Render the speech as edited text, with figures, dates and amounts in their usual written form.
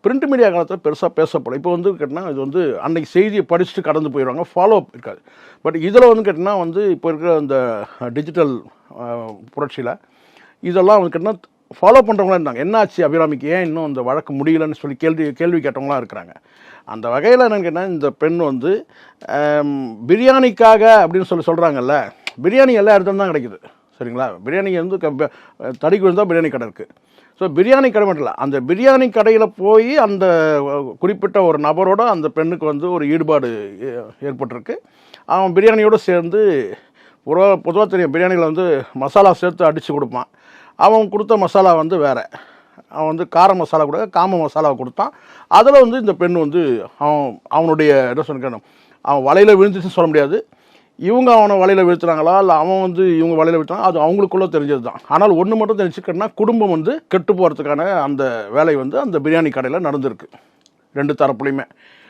Print media காலத்தில் பெருசாக பேசப்படும். இப்போ வந்து கேட்டிங்கன்னா இது வந்து அன்னைக்கு செய்தியை படிச்சுட்டு கடந்து போயிடுவாங்க, ஃபாலோ அப் இருக்காது. பட் இதில் வந்து கேட்டிங்கன்னா வந்து இப்போ இருக்கிற அந்த டிஜிட்டல் புரட்சியில் இதெல்லாம் வந்து கேட்டிங்கன்னா ஃபாலோ பண்ணுறவங்களாம் இருந்தாங்க. என்னாச்சு அபிராமிக்கு, ஏன் இன்னும் இந்த வழக்கு முடியலன்னு சொல்லி கேள்வி கேட்டவங்களாம் இருக்கிறாங்க. அந்த வகையில் என்னென்னு கேட்டால், இந்த பெண் வந்து பிரியாணிக்காக அப்படின்னு சொல்கிறாங்கல்ல, பிரியாணி எல்லா இடத்துலையும் தான் கிடைக்குது, சரிங்களா? பிரியாணி வந்து தடிக்கு விழுந்தால் பிரியாணி கடை இருக்குது. ஸோ பிரியாணி கடை மட்டும் இல்லை, அந்த பிரியாணி கடையில் போய் அந்த குறிப்பிட்ட ஒரு நபரோட அந்த பெண்ணுக்கு வந்து ஒரு ஈடுபாடு ஏற்பட்டிருக்கு. அவன் பிரியாணியோடு சேர்ந்து பொதுவாக தெரியும், பிரியாணியில் வந்து மசாலா சேர்த்து அடித்து கொடுப்பான். அவன் கொடுத்த மசாலா வந்து வேறு, அவன் வந்து கார மசாலா கூட காம மசாலாவை கொடுத்தான். அதில் வந்து இந்த பெண் வந்து அவனுடைய என்ன சொல்லிக்கணும், அவன் வலையில் விழுந்துச்சுன்னு சொல்ல முடியாது. இவங்க அவனை வலையில் வீழ்த்துறாங்களா இல்லை அவன் வந்து இவங்க வலையில் வீழ்த்துறாங்க, அது அவங்களுக்குள்ளே தெரிஞ்சது தான். ஆனால் ஒன்று மட்டும் தெரிஞ்சுக்கிட்டோன்னா, குடும்பம் வந்து கெட்டு போகிறதுக்கான அந்த வேலை வந்து அந்த பிரியாணி கடையில் நடந்திருக்கு, 2 தரப்புலையுமே.